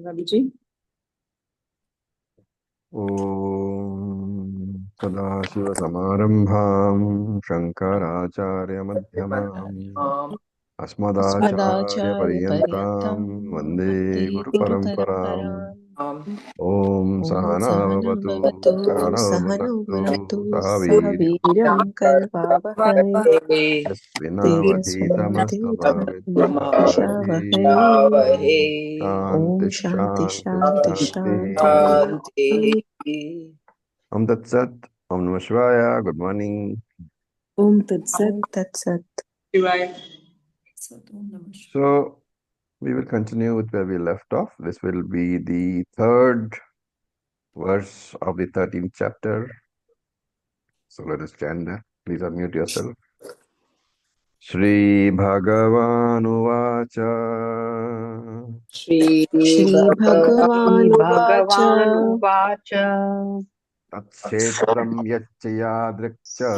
Ravi ji. ॐ सदाशिवसमारम्भां शङ्कराचार्यमध्यमाम् अस्मदाचार्यपर्यन्तां वन्दे गुरुपरम्पराम् ॐ सहना भवतु सहनौ भुनक्तु सह सह वीर्यं वीर्यं करवावहै तेजस्विनावधीतमस्तु मा विद्विषावहै तेजस्विनावधीतमस्तु शान्ति ॐ शान्ति शान्ति शान्ति शान्तिः शान्तिः। Om Tat Sat, Om Namah Shivaya, good morning. Om Tat Sat. Tat Sat. So, we will continue with where we left off. This will be the third verse of the 13th chapter. So, let us chant that. Please unmute yourself. Shri Bhagavanu Vacha Shri श्रीभगवानुवाच Tat Kshetram Yachayadrikcha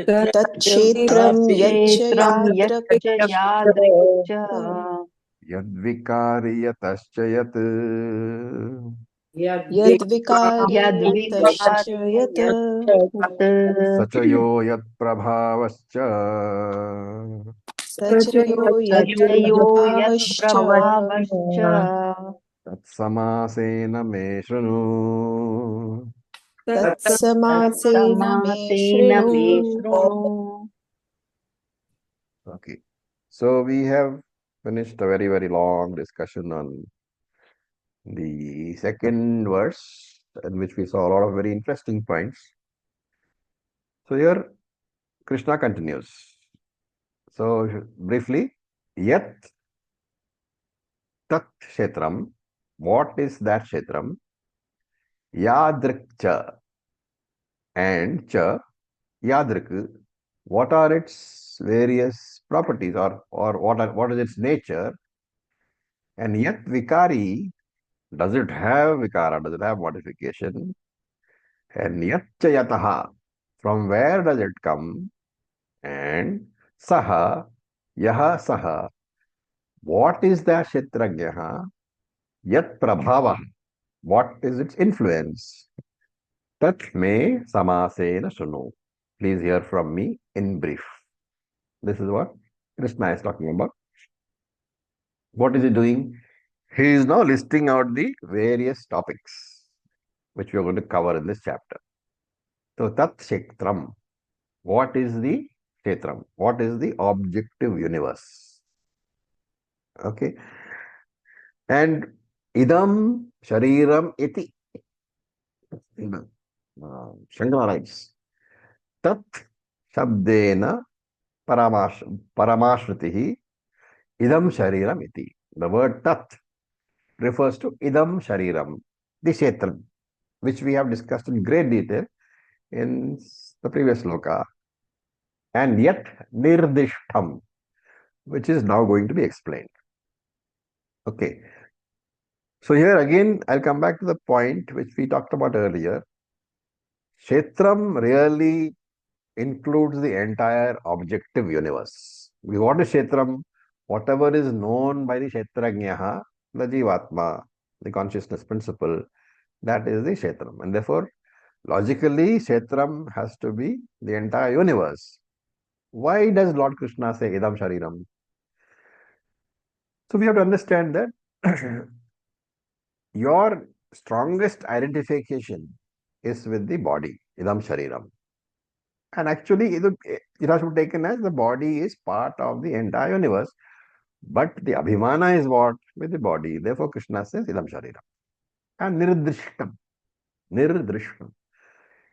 Tat Kshetram क्षेत्रं Yachayadrak यच्च यादृक् च Yadvikari Yatascha Yat Yadvikari यद्विकार्य Yat यत् Sachayo Yat Prabhavascha Sachrayo सचयो Yadprabhavascha यत्प्रभावश्च Tatsamasena me shrunu. Tatsamasena me तत्समासेन shृणु. मे शृणु. Okay. So we have finished a very, very long discussion on the second verse, in which we saw a lot of very interesting points. So here Krishna continues. So briefly, Yat Tat Kshetram. What is that Kshetram? Yadrik Cha and Cha Yadrik. What are its various properties, or what is its nature? And yet Vikari, does it have Vikara? Does it have modification? And yat Chayataha, from where does it come? And Saha, Yaha Saha, what is the Kshetrajnaha? Yat Prabhava, what is its influence? Tat me samasena shunu. Please hear from me in brief. This is what Krishna is talking about. What is he doing? He is now listing out the various topics which we are going to cover in this chapter. So, Tat Kshetram. What is the Kshetram? What is the objective universe? Okay. And Idam Shariram Iti. Shankara writes, Tat Shabdena Paramashritihi Idam Shariram Iti. The word Tat refers to Idam Shariram, the Kshetram, which we have discussed in great detail in the previous sloka, and yet Nirdishtam, which is now going to be explained. Okay. So here again, I'll come back to the point which we talked about earlier. Kshetram really includes the entire objective universe. What is Kshetram? Whatever is known by the Kshetrajnaha, the Jivatma, the consciousness principle, that is the Kshetram. And therefore, logically, Kshetram has to be the entire universe. Why does Lord Krishna say Idam Shariram? So we have to understand that your strongest identification is with the body, Idam Shariram. And actually, it has to be taken as the body is part of the entire universe. But the Abhimana is what? With the body. Therefore, Krishna says Idam Shariram. And Nirdrishtam. Nirdrishtam.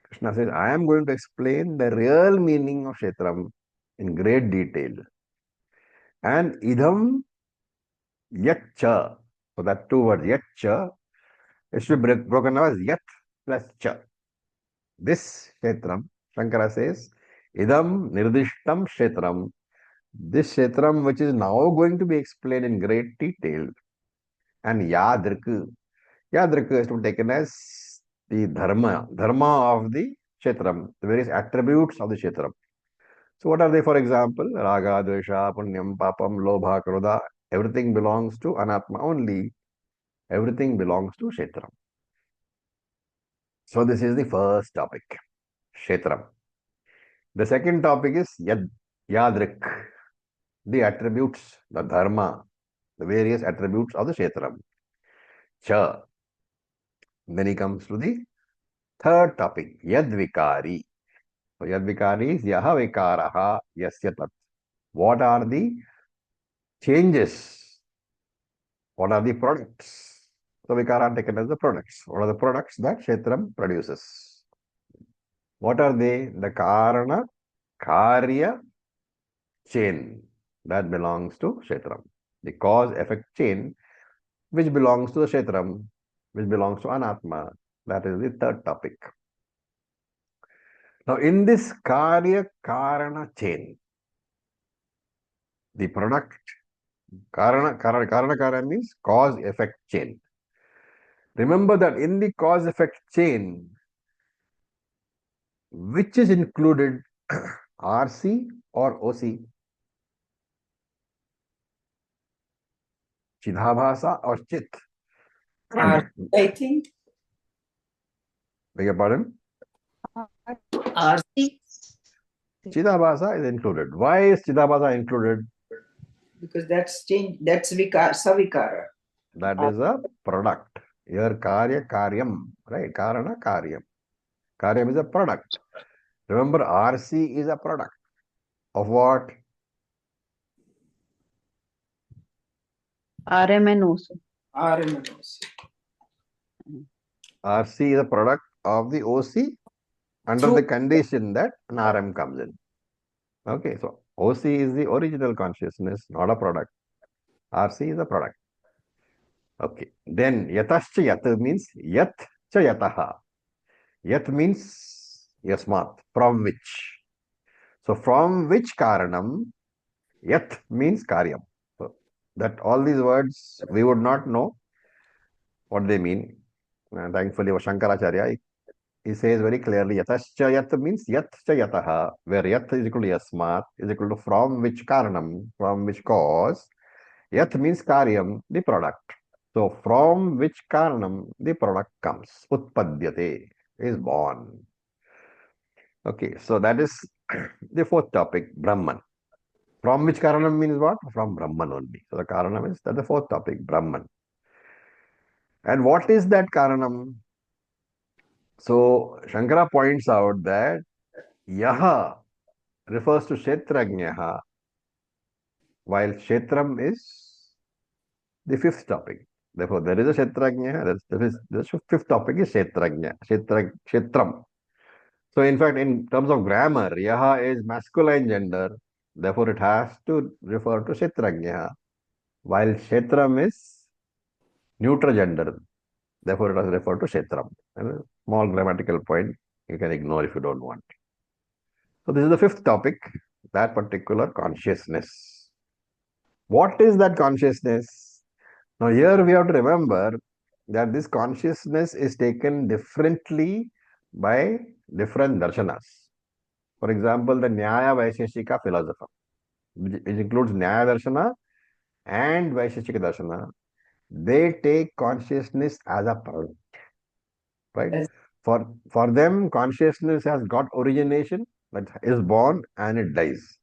Krishna says, I am going to explain the real meaning of Kshetram in great detail. And Idam Yatcha. So that two words, Yatcha, it should be broken down as Yat plus Cha. This Kshetram, Shankara says, Idam Nirdishtam Kshetram. This Kshetram, which is now going to be explained in great detail. And Yadrik. Yadrik is to be taken as the dharma of the Kshetram, the various attributes of the Kshetram. So what are they, for example? Raga, Dvesha, Punyam, Papam, Lobha, Krodha, Everything belongs to Anatma only. Everything belongs to Kshetram. So this is the first topic, Kshetram. The second topic is Yadrik, the attributes, the dharma, the various attributes of the Kshetram. Cha. Then he comes to the third topic, Yadvikari. So Yadvikari is Yaha Vikaraha Yasya Tat. What are the changes? What are the products? So Vikara are taken as the products. What are the products that Kshetram produces? What are they? The Karana, Karya chain that belongs to Kshetram. The cause-effect chain which belongs to the Kshetram, which belongs to Anatma. That is the third topic. Now, in this Karya Karana chain, the product Karana means cause-effect chain. Remember that in the cause-effect chain, which is included, RC or OC? Chidabhasa or Chit? I think Beg your pardon? RC, Chidabhasa is included. Why is Chidabhasa included? because that's change. That's Savikara. That is a product. Here Karya Karyam, right? Karana Karyam. Karyam is a product. Remember, RC is a product of what? RM and OC. RMNOC. RC is a product of the OC under the condition that an RM comes in. Okay, so OC is the original consciousness, not a product. RC is a product. Okay, then Yatascha Yat means Yat cha Yataha. Yat means Yasmat, from which. So from which Karanam, Yat means Karyam. So that all these words we would not know what they mean. Thankfully, Shankaracharya, he says very clearly, Yatascha Yat means Yat cha Yataha, where Yat is equal to Yasmat, is equal to from which Karanam, from which cause. Yat means Karyam, the product. So from which Karanam, the product comes. Utpadyate, is born. Okay, so that is the fourth topic, Brahman. From which Karanam means what? From Brahman only. So the Karanam is the fourth topic, Brahman. And what is that Karanam? So Shankara points out that Yaha refers to Kshetrajnaha, while Kshetram is the fifth topic. Therefore, there is a Kshetrajna, the fifth topic is Kshetrajna, Kshetram. So, in fact, in terms of grammar, Yaha is masculine gender, therefore it has to refer to Kshetrajna, while Kshetram is neutral gender, therefore it has to refer to Kshetram. And a small grammatical point you can ignore if you don't want. So, this is the fifth topic, that particular consciousness. What is that consciousness? Now, here we have to remember that this consciousness is taken differently by different darshanas. For example, the Nyaya Vaisheshika philosopher, which includes Nyaya Darshana and Vaisheshika Darshana, they take consciousness as a product. Right? Yes. For them, consciousness has got origination, that is born and it dies.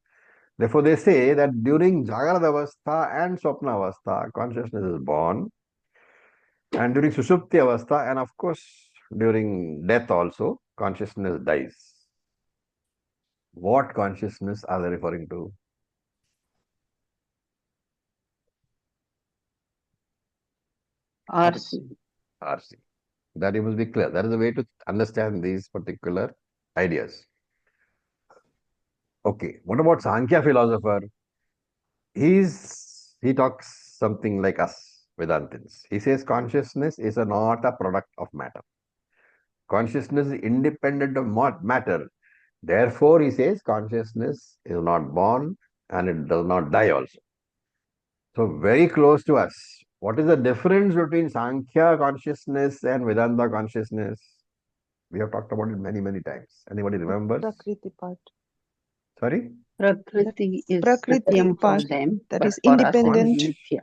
Therefore, they say that during Jagrada Avastha and Swapna Avastha, consciousness is born. And during Sushupti Avastha, and of course, during death also, consciousness dies. What consciousness are they referring to? RC. RC. That you must be clear. That is the way to understand these particular ideas. Okay, what about Sankhya philosopher? He talks something like us, Vedantins. He says consciousness is not a product of matter. Consciousness is independent of matter. Therefore, he says consciousness is not born and it does not die also. So, very close to us. What is the difference between Sankhya consciousness and Vedanta consciousness? We have talked about it many, many times. Anybody remembers? Prakriti part. Sorry? Prakriti is Prakriti Satyam for past, them, that but is for us it is independent. Mithya.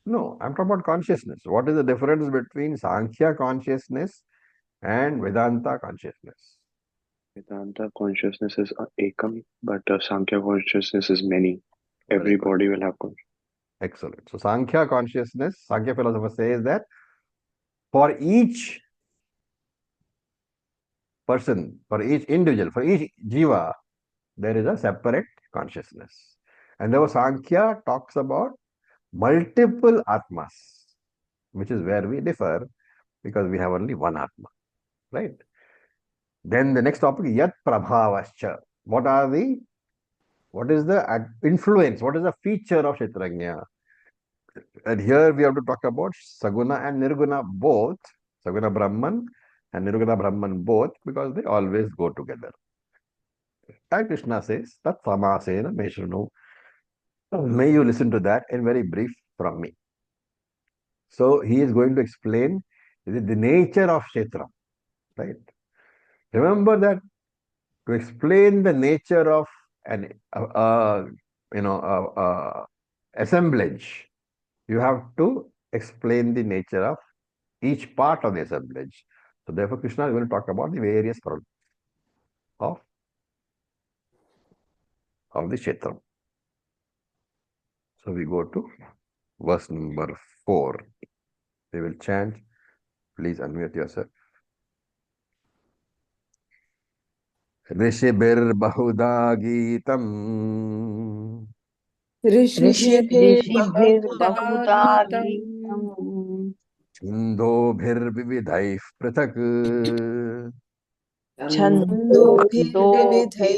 No, I'm talking about consciousness. What is the difference between Sankhya consciousness and Vedanta consciousness? Vedanta consciousness is ekam, but Sankhya consciousness is many. Very good. Everybody will have consciousness. Excellent. So Sankhya consciousness, Sankhya philosopher says that for each person, for each individual, for each jiva, there is a separate consciousness. And therefore Sankhya talks about multiple atmas, which is where we differ because we have only one atma, right? Then the next topic, yat prabhavascha. What is the influence? What is the feature of Kshetrajna? And here we have to talk about Saguna and Nirguna both, Saguna Brahman and Nirguna Brahman both, because they always go together. And Krishna says, Tat Samasena Meshrunu. May you listen to that in very brief from me. So he is going to explain the nature of Kshetra, right? Remember that to explain the nature of an assemblage, you have to explain the nature of each part of the assemblage. So therefore, Krishna is going to talk about the various parts of the Kshetra. So we go to verse number 4. We will chant. Please unmute yourself. ऋषिभिर्बहुधा गीतम् ऋषिभिर्बहुधा ऋषिभिर्बहुधा गीतम् छन्दोभिर्विविधैः पृथक् छन्दोभिर्विविधैः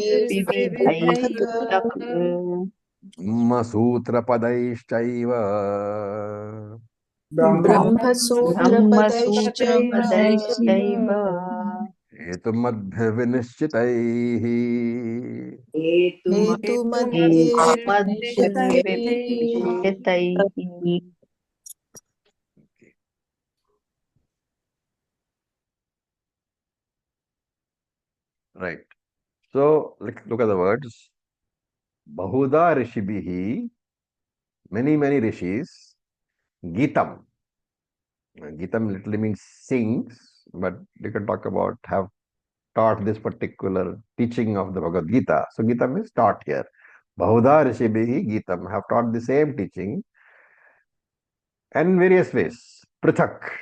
छन्दोभिर्विविधैः पृथक् ब्रह्मसूत्रपदैश्चैव ब्रह्मसूत्रपदैश्चैव ब्रह्मसूत्रपदैश्चैव हेतुमद्भिर्विनिश्चितैः हेतुमध्ये निश्चितैः हेतुमद्भिर्निश्चितैः Right. So look at the words. Bahuda Rishibhihi, many rishis. Geetam. Geetam literally means sings, but you can talk about have taught this particular teaching of the Bhagavad Gita. So Gita means taught here. Bahuda Rishibhihi Geetam have taught the same teaching and in various ways. Prithak.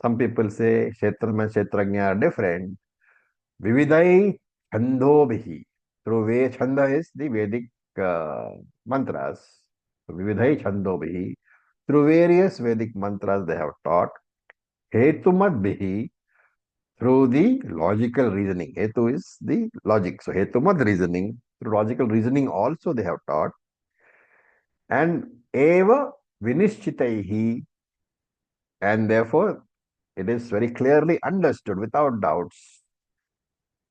Some people say Kshetra and Kshetrajna are different. Vividai Chandobhihi. Through Ved, Chanda is the Vedic mantras. So Vividai Chandobhihi. Through various Vedic mantras they have taught. Hetumadbihi. Through the logical reasoning. Hetu is the logic. So Hetumad reasoning. Through logical reasoning also they have taught. And Eva Vinishchitaihi. And therefore it is very clearly understood without doubts.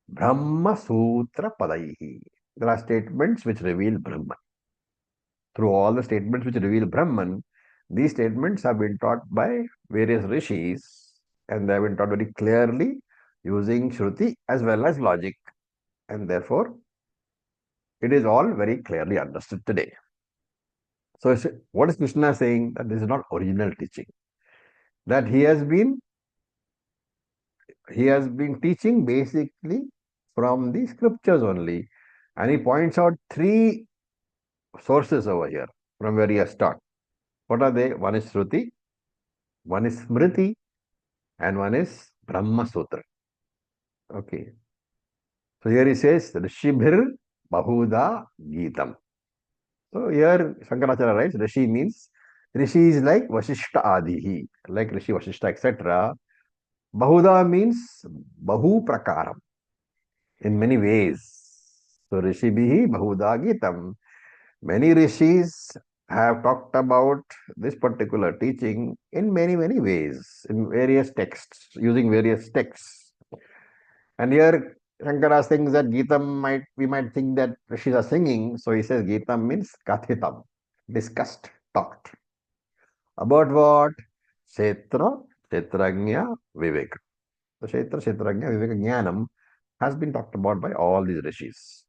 Brahma Sutra Padaihi. There are statements which reveal Brahman. Through all the statements which reveal Brahman, these statements have been taught by various rishis and they have been taught very clearly using Shruti as well as logic. And therefore, it is all very clearly understood today. So, what is Krishna saying? That this is not original teaching. That he has been teaching basically from the scriptures only. And he points out 3 sources over here from where he has taught. What are they? One is Shruti, one is Smriti, and one is Brahma Sutra. Okay. So here he says, Rishibhir Bahuda Geetam. So here Shankaracharya writes, Rishi means, Rishi is like Vashishta Adihi, like Rishi Vashishta, etc. Bahuda means Bahu Prakaram, in many ways. So Rishibhihi Bahuda Geetam. Many rishis have talked about this particular teaching in many ways, in various texts, using various texts. And here Shankara thinks that we might think that rishis are singing, so he says Geetam means Kathitam, discussed, talked. About what? Kshetra, Kshetrajna, Viveka. The Kshetra, Kshetrajna, Viveka, Jnanam has been talked about by all these rishis.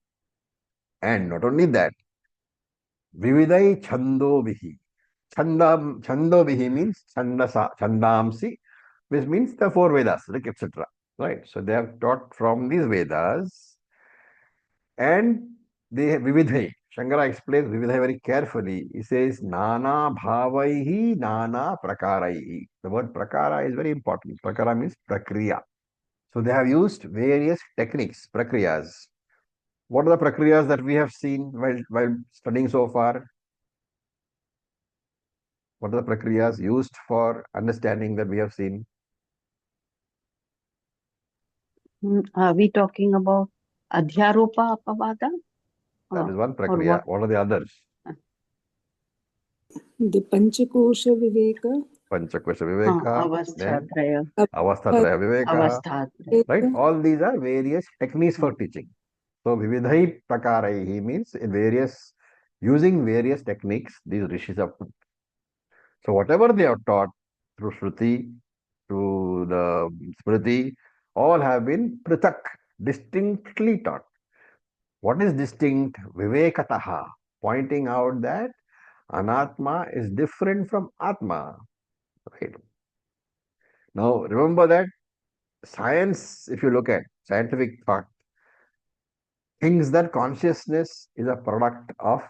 And not only that, Vividai Chandovihi. Chandovihi means Chandamsi, which means the four Vedas, like etc. Right? So they have taught from these Vedas, and they Vividhai. Shankara explains Vividhai very carefully. He says Nana Bhavaihi, Nana Prakaraihi. The word Prakara is very important. Prakara means Prakriya. So they have used various techniques, Prakriyas. What are the Prakriyas that we have seen while studying so far? What are the Prakriyas used for understanding that we have seen? Are we talking about Adhyaropa Apavada? That is one Or Prakriya. What are the others? The Panchakosha Viveka, Panchakosha Viveka, then Avasthatraya. Avasthatraya Viveka. Avasthatraya. Right? All these are various techniques for teaching. So Vividhai Prakaraihi means in various, using various techniques, these rishis have put. So whatever they have taught through Shruti, through the Smriti, all have been Prithak, distinctly taught. What is distinct? Vivekataha, pointing out that Anatma is different from Atma. Right? Now remember that science, if you look at scientific thought, thinks that consciousness is a product of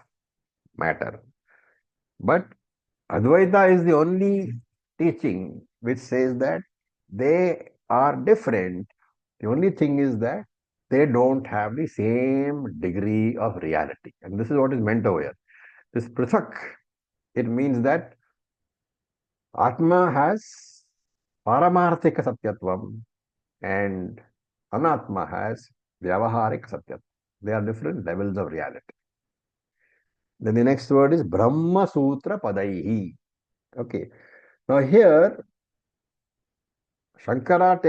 matter. But Advaita is the only teaching which says that they are different. The only thing is that they don't have the same degree of reality. And this is what is meant over here. This prithak, it means that Atma has paramarthika satyatvam and Anatma has vyavaharika satyatvam. They are different levels of reality. Then the next word is Brahma Sutra Padaihi. Okay. Now here Shankara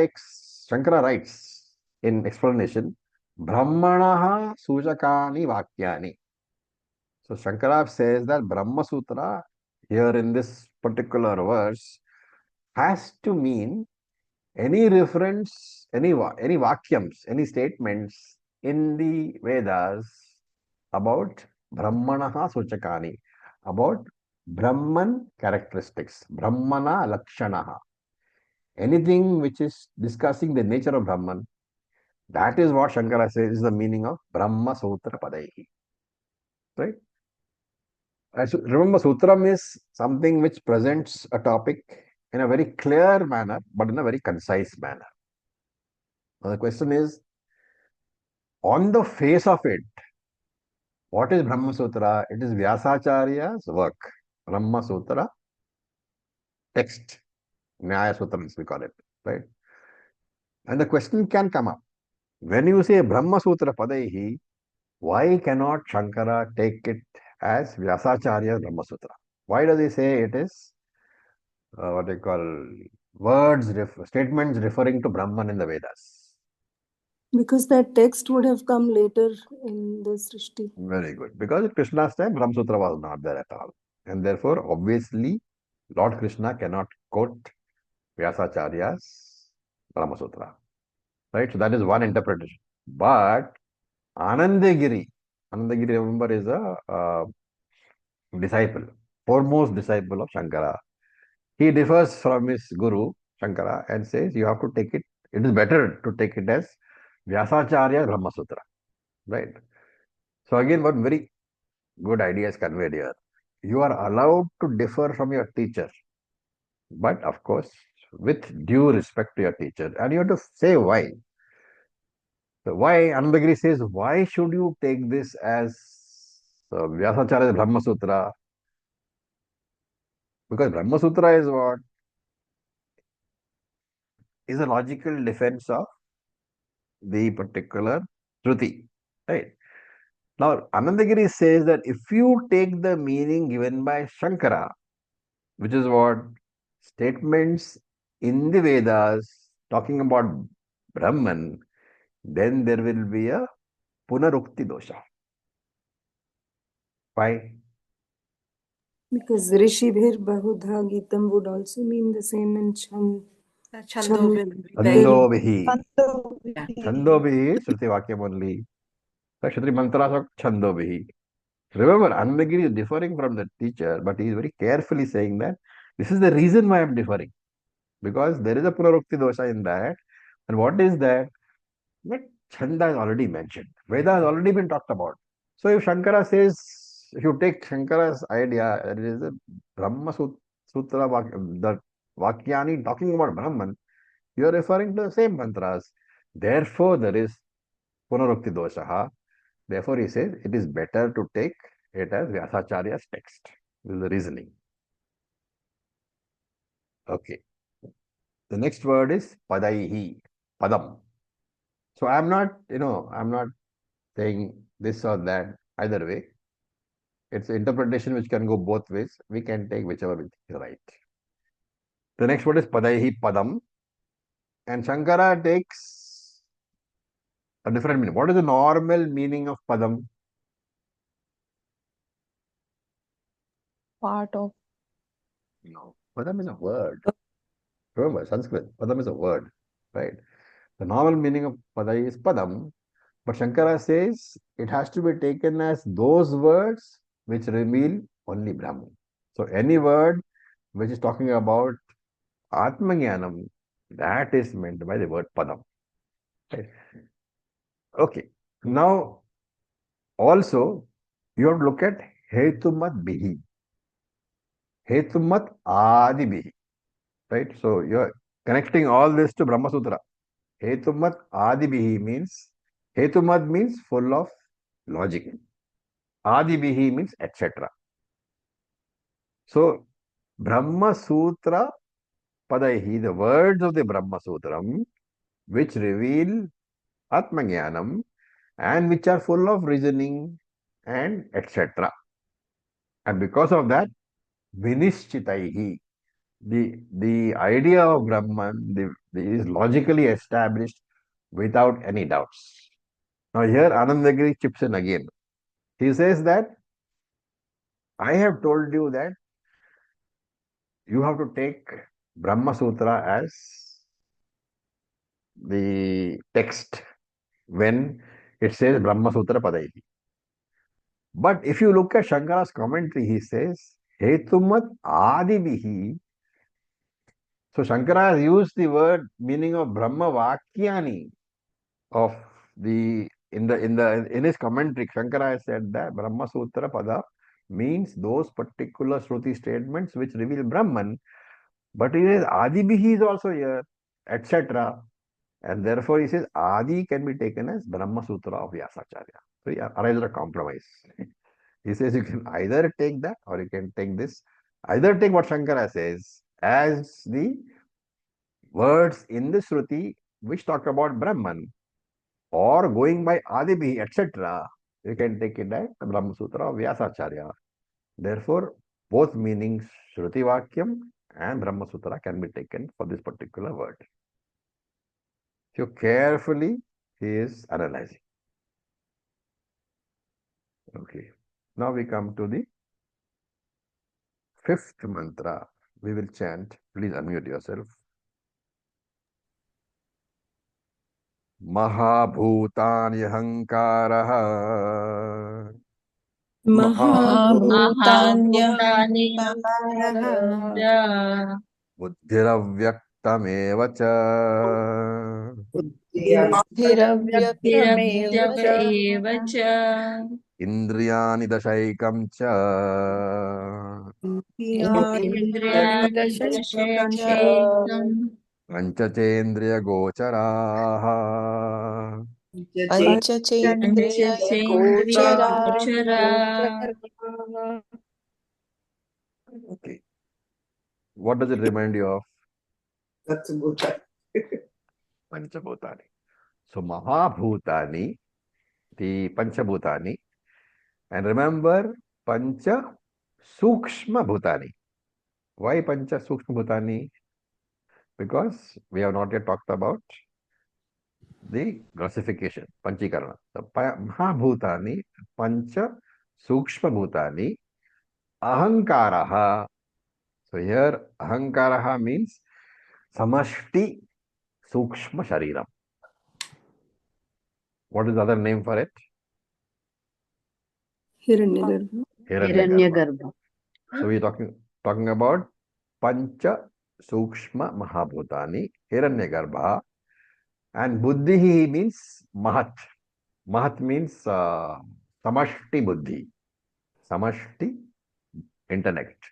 writes in explanation, Brahmanaha Sujakani Vakyani. So Shankara says that Brahma Sutra here in this particular verse has to mean any reference, any vakyams, any statements in the Vedas about Brahmanaha Suchakani, about Brahman characteristics, Brahmana Lakshanaha. Anything which is discussing the nature of Brahman, that is what Shankara says is the meaning of Brahma Sutra Padaihi. Right? Remember, Sutram is something which presents a topic in a very clear manner, but in a very concise manner. Now the question is, on the face of it, what is Brahma Sutra? It is Vyasacharya's work. Brahma Sutra text. Nyaya Sutrams, we call it. Right? And the question can come up. When you say Brahma Sutra Padaihi, why cannot Shankara take it as Vyasacharya's Brahma Sutra? Why does he say it is what they call statements referring to Brahman in the Vedas? because that text would have come later in the Srishti. Very good. Because at Krishna's time, Brahma Sutra was not there at all. And therefore, obviously, Lord Krishna cannot quote Vyasacharya's Brahma Sutra. Right? So that is one interpretation. But Anandagiri, remember, is a disciple, foremost disciple of Shankara. He differs from his guru, Shankara, and says you have to take it, it is better to take it as Vyasacharya Brahma Sutra. Right? So again, one very good idea is conveyed here. You are allowed to differ from your teacher, but of course, with due respect to your teacher. And you have to say why. So why? Anandagiri says, why should you take this as Vyasacharya's Brahma Sutra? Because Brahma Sutra is what? Is a logical defense of the particular Shruti. Right? Now, Anandagiri says that if you take the meaning given by Shankara, which is what? Statements in the Vedas talking about Brahman, then there will be a Punarukti dosha. Why? Because Rishibhir Bahudha Gitam would also mean the same in Chandovihi. Chandovihi is Shruti Vakyam only. The Kshatriya mantras are Chandobhi. Remember, Anandagiri is differing from the teacher, but he is very carefully saying that this is the reason why I am differing. Because there is a Punarukti dosha in that. And what is that? But Chanda is already mentioned. Veda has already been talked about. So if Shankara says, if you take Shankara's idea, that it is a Brahma Sutra, the Vakyani talking about Brahman, you are referring to the same mantras. Therefore, there is Punarukti dosha. Therefore, he says it is better to take it as Vyasacharya's text. This is the reasoning. Okay. The next word is Padaihi, Padam. So I'm not saying this or that either way. It's interpretation which can go both ways. We can take whichever is right. The next word is Padaihi, Padam. And Shankara takes a different meaning. What is the normal meaning of Padam? Part of. No. Padam is a word. Remember, Sanskrit, Padam is a word, right? The normal meaning of Padai is Padam, but Shankara says it has to be taken as those words which reveal only Brahman. So any word which is talking about Atmajnanam, that is meant by the word Padam. Right? Okay. Now, also, you have to look at Hetumat Bihi. Hetumat Adi Bihi. Right? So, you're connecting all this to Brahma Sutra. Hetumat Adibihi means, Hetumat means full of logic. Adibihi means etc. So, Brahma Sutra Padaihi, the words of the Brahma Sutram, which reveal Atmajnanam and which are full of reasoning and etc. And because of that, Vinishchitaihi, the idea of Brahman is logically established without any doubts. Now here Anandagiri chips in again. He says that I have told you that you have to take Brahma Sutra as the text when it says Brahma Sutra Padaihi. But if you look at Shankara's commentary, he says Hetumat Adibihi. So Shankara has used the word meaning of Brahma Vakyani of the in his commentary. Shankara has said that Brahma Sutra Pada means those particular Shruti statements which reveal Brahman, but he says Adibihi is also here, etc. And therefore he says Adi can be taken as Brahma Sutra of Vyasacharya. So he arrives at a compromise. He says you can either take that or you can take this. Either take what Shankara says as the words in the Shruti which talk about Brahman, or going by Adibihi, etc., you can take it as the Brahma Sutra of Vyasacharya. Therefore, both meanings Shruti Vakyam and Brahma Sutra can be taken for this particular word. So carefully he is analyzing. Okay. Now we come to the fifth mantra. We will chant. Please unmute yourself. Mahabhutanyahangkarah Mahabhutanyahangkarah बुद्धिरव्यक्तमेव च बुद्धिरव्यक्तमेव च एव च इन्द्रियाणि दशैकं च इन्द्रियाणि दशैकं च पञ्चचेन्द्रियगोचराः पञ्चचेन्द्रियगोचराः Okay. What does it remind you of? That's good. Panchabhutani. So Mahabhutani, the Panchabhutani, and remember Pancha Sukshma Bhutani. Why Pancha Sukshma Bhutani? Because we have not yet talked about the classification, Panchikarana. So Mahabhutani, Pancha Sukshma Bhutani, Ahankaraha. So here Ahankaraha means Samashti Sukshma Shariram. What is the other name for it? Hiranyagarbha. Hiranyagarbha. So we're talking about Pancha Sukshma Mahabhutani, Hiranyagarbha, and Buddhi means Mahat. Mahat means Samashti Buddhi, Samashti intellect.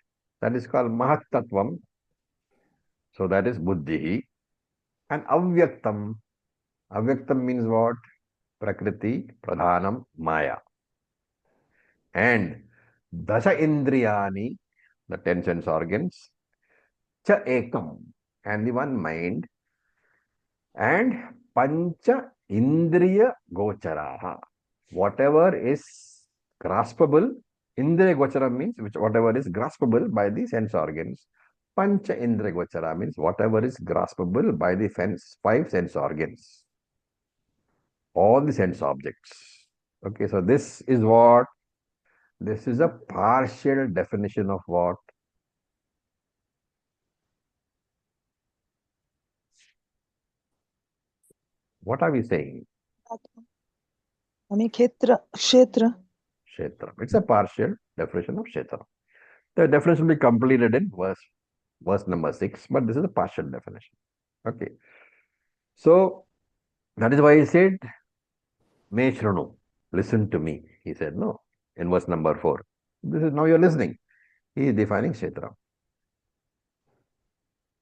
That is called Mahat Tattvam. So that is Buddhi. And Avyaktam. Avyaktam means what? Prakriti, Pradhanam, Maya. And Dasha Indriyani, the 10 sense organs, Cha Ekam, and the one mind, and Pancha Indriya Gocharaha. Whatever is graspable, Indriya Gochara means whatever is graspable by the sense organs. Pancha Indriya Gochara means whatever is graspable by the 5 sense organs. All the sense objects. Okay, so this is what? This is a partial definition of what? What are we saying? Kshetra. Kshetra. It's a partial definition of Kshetra. The definition will be completed in verse number 6, but this is a partial definition. Okay. So that is why he said, Me Shrunu, listen to me. He said, no, in verse number 4. This is now you're listening. He is defining Kshetra.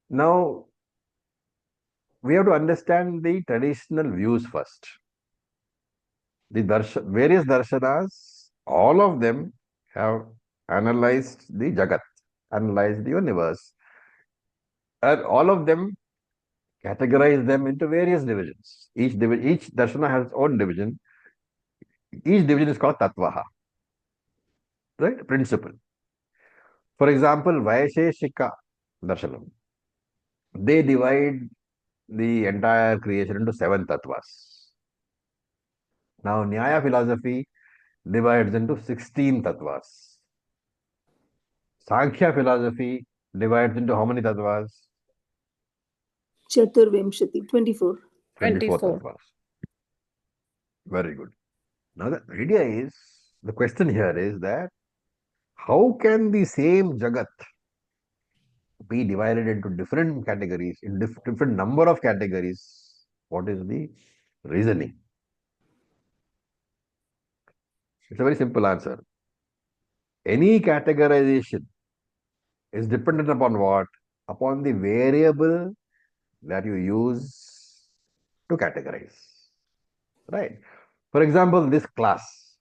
Now, we have to understand the traditional views first. The various darshanas, all of them have analyzed the Jagat, analyzed the universe, and all of them categorize them into various divisions. Each darshana has its own division. Each division is called Tattvaha, right? Principle. For example, Vaisheshika Darshanam. They divide the entire creation into 7 tattvas. Now, Nyaya philosophy divides into 16 tattvas. Sankhya philosophy divides into how many tattvas? Chaturvimshati, 24. 24 tattvas. Very good. Now, the idea is, the question here is that how can the same Jagat be divided into different categories, in different number of categories? What is the reasoning? It's a very simple answer. Any categorization is dependent upon what? Upon the variable that you use to categorize. Right? For example, this class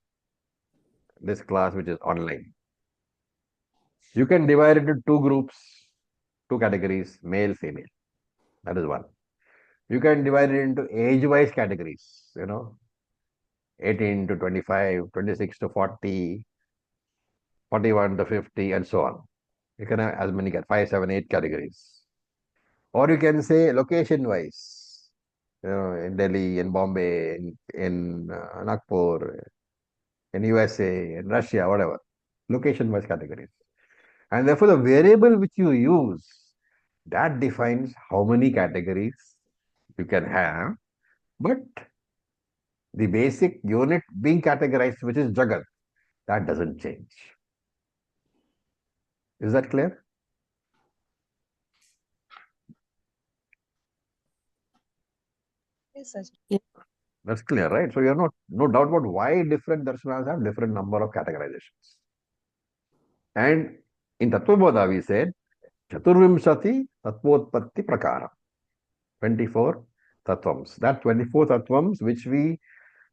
which is online, you can divide it into 2 groups, 2 categories, male, female. That is one. You can divide it into age-wise categories, 18 to 25, 26 to 40, 41 to 50, and so on. You can have as many, 5, 7, 8 categories. Or you can say location-wise, in Delhi, in Bombay, in Nagpur, in USA, in Russia, whatever. Location-wise categories. And therefore, the variable which you use, that defines how many categories you can have. But the basic unit being categorized, which is Jagat, that doesn't change. Is that clear? Yes, sir. That's clear, right? So you have no doubt about why different darshanas have different number of categorizations. And in Tattvabodha, we said, Chaturvimshati Tattvotpatti Prakara. 24 tattvams. That 24 tattvams which we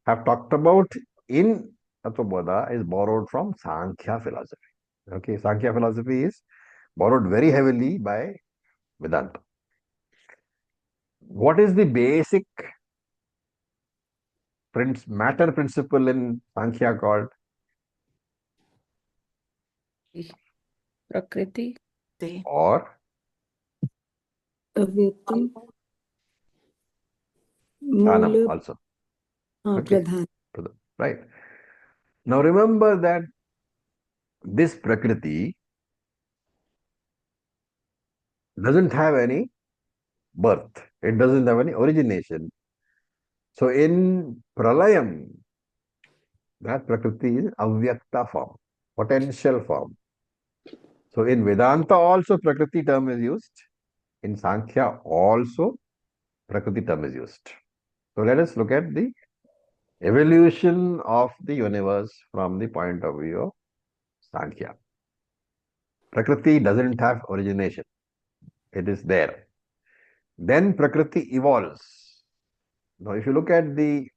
have talked about in Tattvabodha is borrowed from Sankhya philosophy. Okay, Sankhya philosophy is borrowed very heavily by Vedanta. What is the basic matter principle in Sankhya called? Prakriti. Or Avyaktam. Dhanam Mula. also. Okay. Pradhan. Right. Now remember that this Prakriti doesn't have any birth. It doesn't have any origination. So in Pralayam, That Prakriti is avyakta form, potential form. So in Vedanta also Prakriti term is used. In Sankhya also Prakriti term is used. So let us look at the evolution of the universe from the point of view of Sankhya. Prakriti doesn't have origination. It is there. Then Prakriti evolves. Now if you look at the,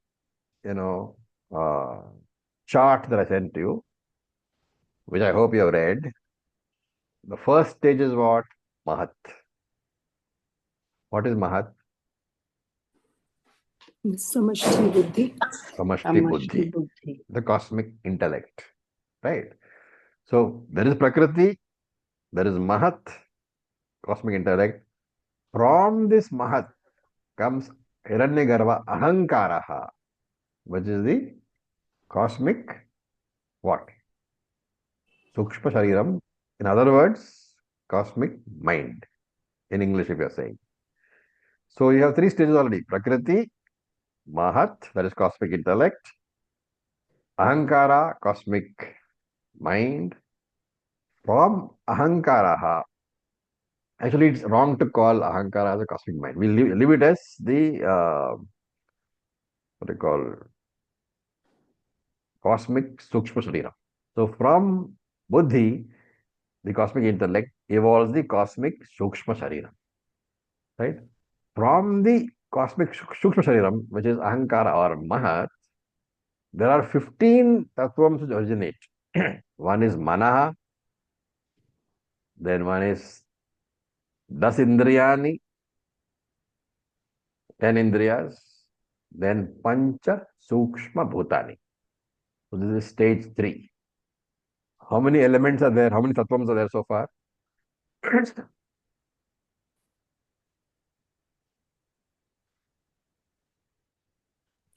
uh, chart that I sent to you, which I hope you have read, the first stage is what? Mahat. What is Mahat? Samashti Buddhi. Samashti Samashti Buddhi, Buddhi. the cosmic intellect. Right? So there is Prakriti, there is Mahat, cosmic intellect. From this Mahat comes Hiranyagarbha Ahankaraha, which is the cosmic what? Sukshma Shariram. In other words, cosmic mind. In English, if you are saying. So you have three stages already. Prakriti, Mahat, that is cosmic intellect. Ahankara, cosmic mind. From Ahankaraha, actually it's wrong to call Ahankara as a cosmic mind. We leave it as the, what do you call, cosmic Sukshma Sharira. So from Buddhi, the cosmic intellect evolves the cosmic Sukshma Sharira. Right? From the cosmic Sukshma Shariram, which is Ahankara or Mahat, there are 15 tattvams which originate. One is Manaha, then one is Das Indriyani, 10 Indriyas, then Pancha Sukshma Bhutani. So this is stage 3. How many elements are there? How many tattvams are there so far? That's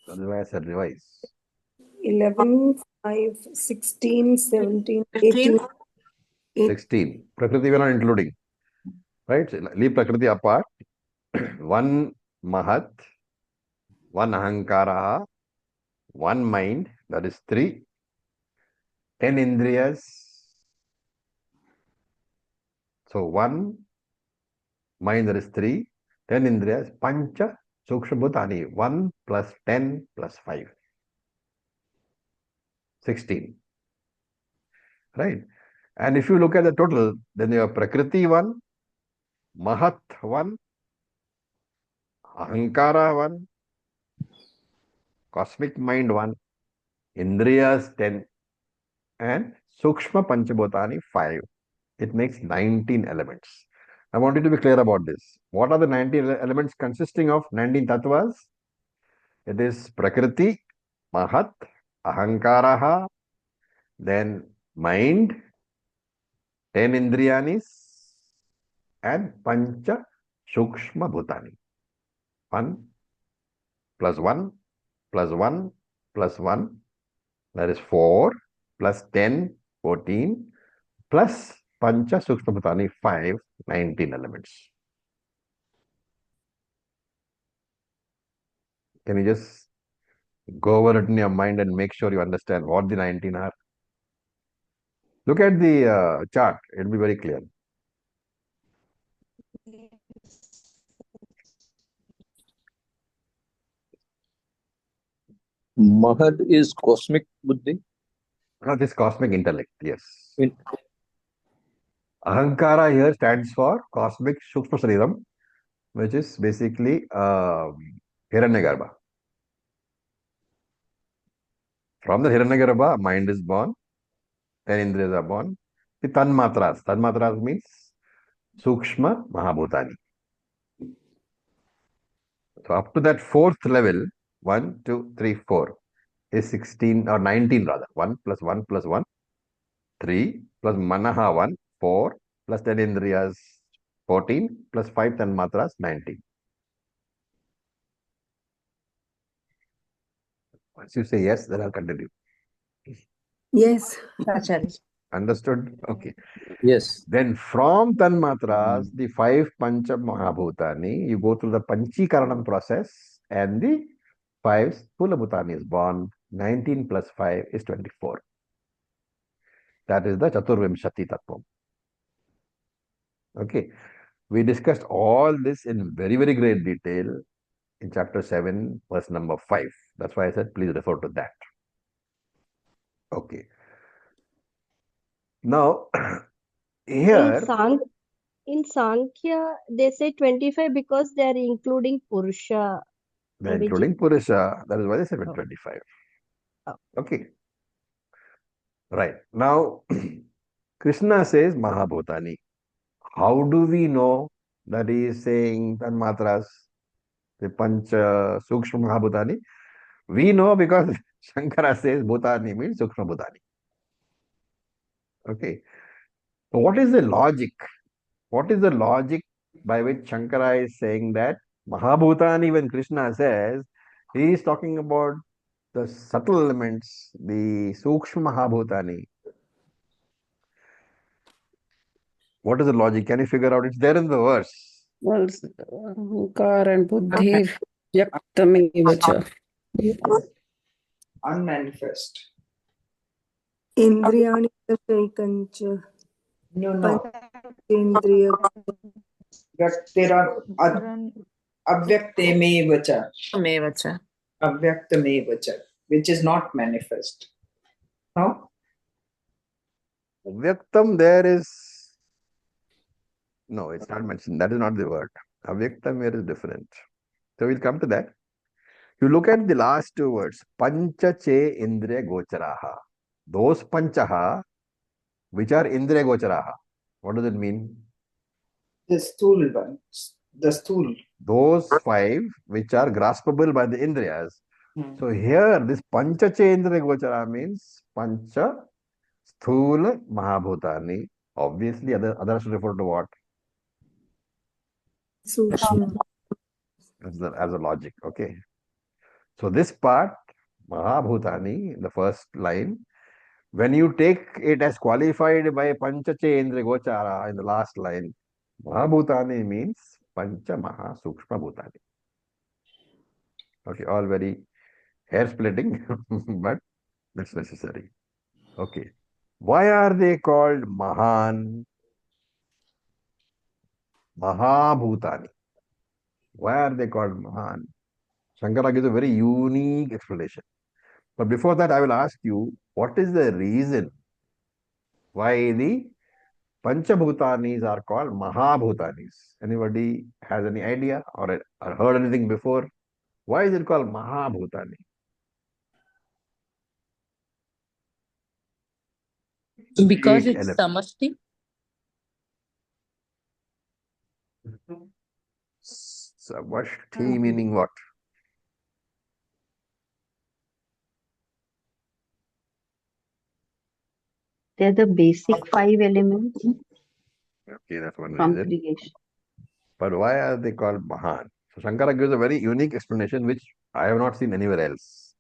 why I said revise. 11, 5, 16, 17, 18. 16. Prakriti we are not including. Right? So leave Prakriti apart. One Mahat, one Ahankara, one mind, that is 3. 10 Indriyas. So one mind, that is 3. 10 Indriyas. Pancha Sukshma Bhutani. 1 plus 10 plus 5. 16. Right? And if you look at the total, then you have Prakriti 1, Mahat 1, Ahankara 1, Cosmic Mind 1, Indriyas 10, and Sukshma Panchabhutani 5. It makes 19 elements. I want you to be clear about this. What are the 19 elements consisting of 19 tattvas? It is Prakriti, Mahat, Ahankaraha, then mind, 10 Indriyanis, and Pancha Sukshma Bhutani. 1 plus 1 plus 1 plus 1, that is 4, plus 10, 14, plus Pancha Sukshma Bhutani 5, 19 elements. Can you just go over it in your mind and make sure you understand what the 19 are? Look at the chart, it will be very clear. Mahad is cosmic buddhi. This cosmic intellect, yes. In- Ahankara here stands for cosmic Sukshma Shariram, which is basically Hiranyagarbha. From the Hiranyagarbha, mind is born, 10 Indriyas are born. The Tanmatras. Tanmatras means Sukshma Mahabhutani. So up to that 4th level, 1, 2, 3, 4 is 16 or 19 rather. 1 plus 1 plus 1, 3 plus Manaha 1, 4 plus 10 Indriyas 14 plus 5 Tanmatras 19. Once you say yes, then I'll continue. Yes. Acharya. Understood? Okay. Yes. Then from Tanmatras, the 5 Pancha Mahabhutani, you go through the Panchikaranam process and the 5 Sthula Bhutani is born. 19 plus 5 is 24. That is the Chaturvimshati Tattvam. Okay. We discussed all this in very, very great detail in chapter 7, verse number 5. That's why I said please refer to that. Okay. Now, here, In Sankhya, they say 25 because they are including Purusha. they're Abhijit? including Purusha. That is why they said Oh. 25. Oh. Okay. Right. Now, Krishna says Mahabhutani. How do we know that he is saying Tanmatras, the Pancha Sukshma Mahabhutani? We know because Shankara says Bhutani means Sukshma Bhutani. Okay. So what is the logic? What is the logic by which Shankara is saying that Mahabhutani, when Krishna says, he is talking about the subtle elements, the Sukshma Mahabhutani. What is the logic? Can you figure out? It's there in the verse. Well, Ahankar and Buddhi Vyaktameva cha. Unmanifest. Indriyani Shaikancha No. Pandrendriya Vyaktira avyaktemev cha. Mevacha. Avyaktamev cha, which is not manifest. No? Avyaktam there is. No, it's not mentioned. That is not the word. Avyaktam here is different. So we'll come to that. You look at the last two words. Pancha che indriya gocharaha. Those panchaha which are indriya gocharaha. What does it mean? The stool one. The stool. Those 5 which are graspable by the indriyas. So here this pancha che indriya gochara means pancha sthula mahabhutani. Obviously others refer to what? Sukshma. As a logic. Okay. So this part, Mahabhutani, the first line, when you take it as qualified by Pancha Chendra Gochara in the last line, Mahabhutani means Pancha Maha Sukshma Bhutani. Okay, all very hair splitting, but that's necessary. Okay. Why are they called Mahan? Mahabhutani. Why are they called Mahan? Shankara gives a very unique explanation. But before that, I will ask you, what is the reason why the Panchabhutanis are called Mahabhutanis? Anybody has any idea or heard anything before? Why is it called Mahabhutani? Because Eight it's elements. samashti. Samashti meaning what? They're the basic 5 elements Okay, that's one from reason. creation. But why are they called Mahan? So Shankara gives a very unique explanation which I have not seen anywhere else.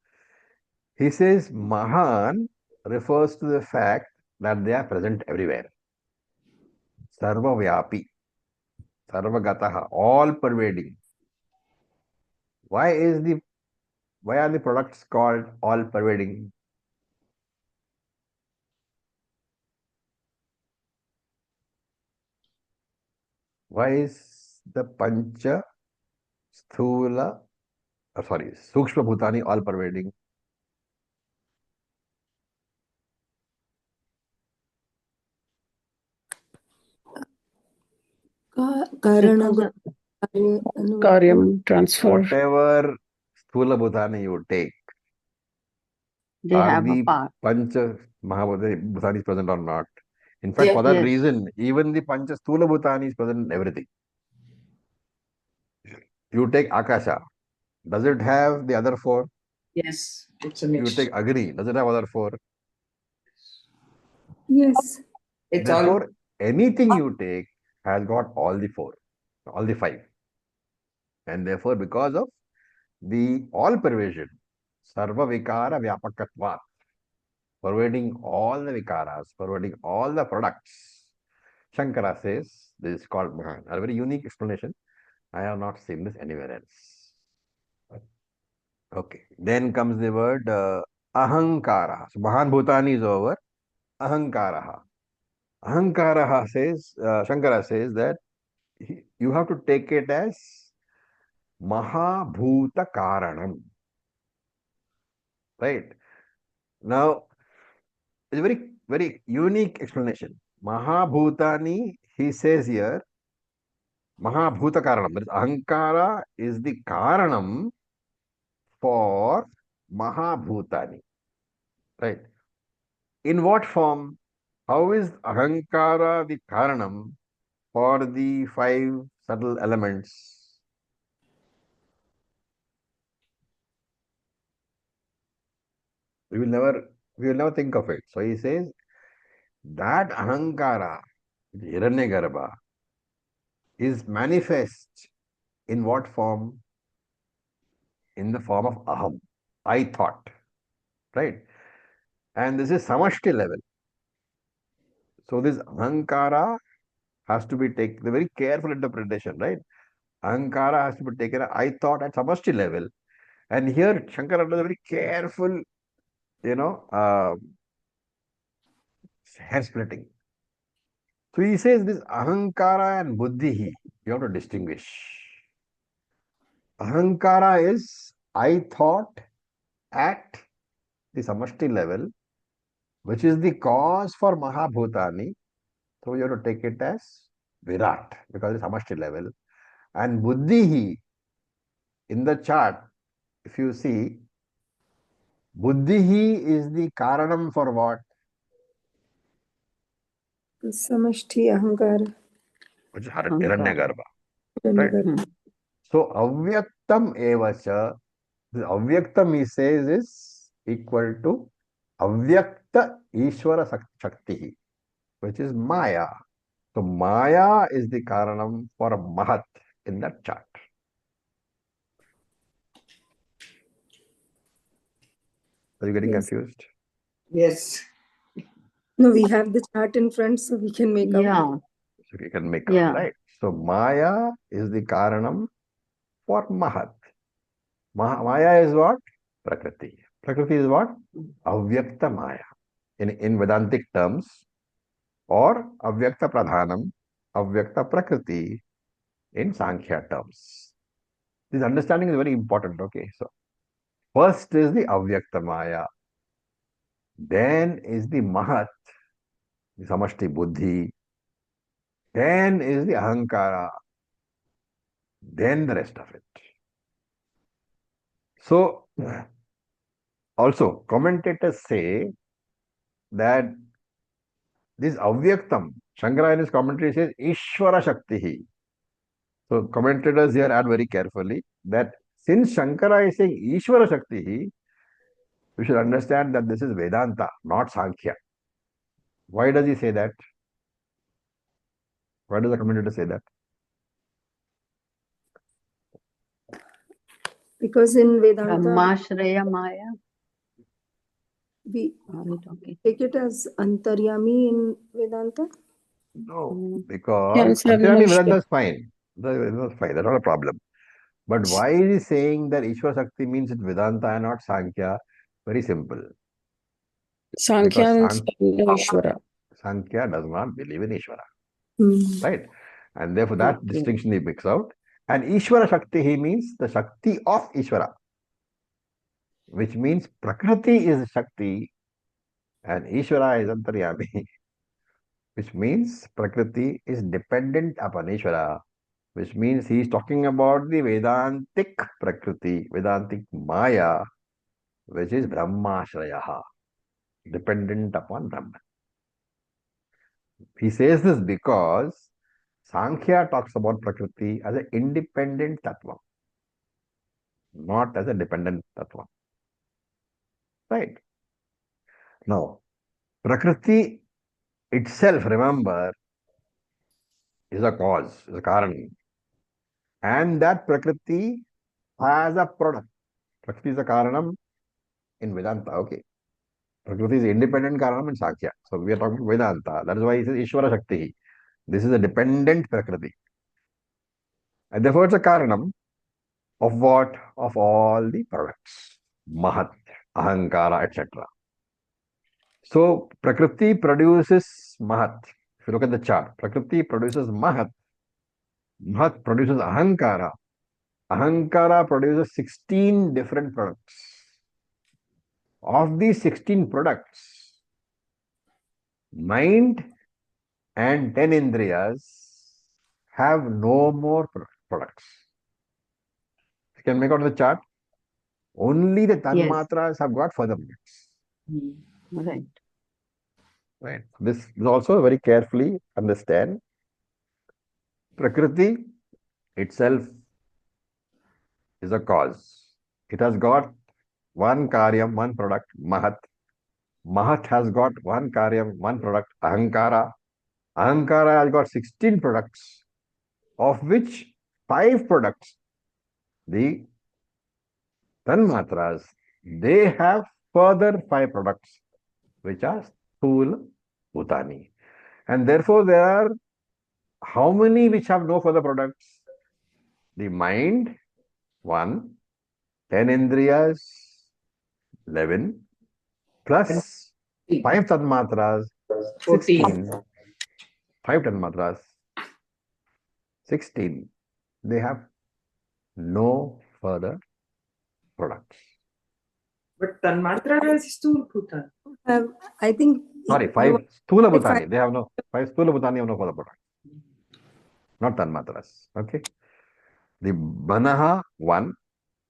He says Mahan refers to the fact that they are present everywhere. Sarva Vyapi, Sarvagataha, all pervading. Why are the products called all pervading? Why is the Pancha Sthula, Sukshma Bhutani all pervading? Karana Because Karyam transfer. Whatever Sthula Bhutani you take, they are have a the part. Pancha Bhutani present or not? In fact, Yeah. for that Yes. reason, even the Pancha Sthula Bhutani is present in everything. You take Akasha. Does it have the other 4? Yes. It's a You mix. take Agni. Does it have other 4? Yes. It's Therefore, anything you take has got all the 4, all the 5. And therefore, because of the all pervasion, Sarva Vikara Vyapakatva, pervading all the Vikaras, pervading all the products, Shankara says this is called Mahan. A very unique explanation. I have not seen this anywhere else. Okay. Then comes the word Ahankara. So Mahan Bhutani is over. Ahankaraha. Ahankaraha says, Shankara says that you have to take it as Mahabhuta Karanam. Right? Now, it's a very, very unique explanation. Mahabhutani, he says here, Mahabhuta Karanam. That is, Ahankara is the Karanam for Mahabhutani. Right? In what form? How is Ahankara the Karanam for the 5 subtle elements? We will never think of it. So he says that Ahankara, Hiranyagarbha, is manifest in what form? In the form of Aham. I thought. Right? And this is Samashti level. So this Ahankara has to be taken, the very careful interpretation, right? Ahankara has to be taken, I thought, at Samashti level. And here Shankara does a very careful, hair splitting. So he says this Ahankara and Buddhi, you have to distinguish. Ahankara is I thought at the Samashti level, which is the cause for Mahabhutani. So you have to take it as Virat, because it's Samashti level. And Buddhi, in the chart, if you see, Buddhi is the Karanam for what? Samashti Ahankara. Which is Ahankara. Hiranyagarbha. Right? Hiranyagarbha. So Avyaktam evacha, this Avyaktam he says is equal to Avyakta Ishvara Shakti, which is Maya. So Maya is the Karanam for Mahat in that chart. Are you getting Yes. confused? Yes. No, we have the chart in front, so we can make out. Yeah. So you can make Yeah. out, right? So Maya is the Karanam for Mahat. Maya is what? Prakriti. Prakriti is what? Avyakta Maya. In Vedantic terms, or Avyakta Pradhanam, Avyakta Prakriti in Sankhya terms. This understanding is very important, okay? So, first is the Avyakta Maya, then is the Mahat, the Samashti Buddhi, then is the Ahankara, then the rest of it. So, also, commentators say that this Avyaktam, Shankara in his commentary says Ishvara Shakti. So commentators here add very carefully that since Shankara is saying Ishvara Shakti, we should understand that this is Vedanta, not Sankhya. Why does he say that? Why does the commentator say that? Because in Vedanta, Brahmashraya Maya. we Are we talking? take it as Antaryami in Vedanta. No, because Yes, I'm Antyami not Vedanta sure. is fine. That's fine. That's not a problem. But why is he saying that Ishvara Shakti means it's Vedanta and not Sankhya? Very simple. Sankhya Because means Ishvara. Sankhya does not believe in Ishvara. Hmm. Right? And therefore that Okay. distinction he picks out. And Ishvara Shakti, he means the Shakti of Ishvara, which means Prakriti is Shakti and Ishvara is Antaryami, which means Prakriti is dependent upon Ishvara, which means he is talking about the Vedantic Prakriti, Vedantic Maya, which is Brahmashrayaha, dependent upon Brahman. He says this because Sankhya talks about Prakriti as an independent Tattva, not as a dependent Tattva. Right? Now, Prakriti itself, remember, is a cause, is a Karan. And that Prakriti has a product. Prakriti is a Karanam in Vedanta, okay. Prakriti is independent Karanam in Sakya. So we are talking Vedanta. That is why he says Ishvara Shakti. This is a dependent Prakriti. And therefore it's a Karanam of what? Of all the products. Mahat. Ahankara, etc. So Prakriti produces Mahat. If you look at the chart, Prakriti produces Mahat. Mahat produces Ahankara. Ahankara produces 16 different products. Of these 16 products, mind and 10 indriyas have no more products. You can make out the chart. Only the Yes. tanmatras have got further products. Right. Right. This is also very carefully understand. Prakriti itself is a cause. It has got one karyam, one product, Mahat. Mahat has got one karyam, one product, Ahankara. Ahankara has got 16 products, of which 5 products, the Tanmatras, they have further 5 products, which are Sthula Bhutani. And therefore, there are how many which have no further products? The mind, 1, 10 Indriyas, 11, plus 5 Tanmatras, 16. 5 Tanmatras, 16. They have no further products. But Tanmatra has Sthula Bhutan. I think Sorry, 5 Sthula Bhutani. They have no 5 Sthula Bhutani have no further products. Not Tanmatras. Okay. The Manaha 1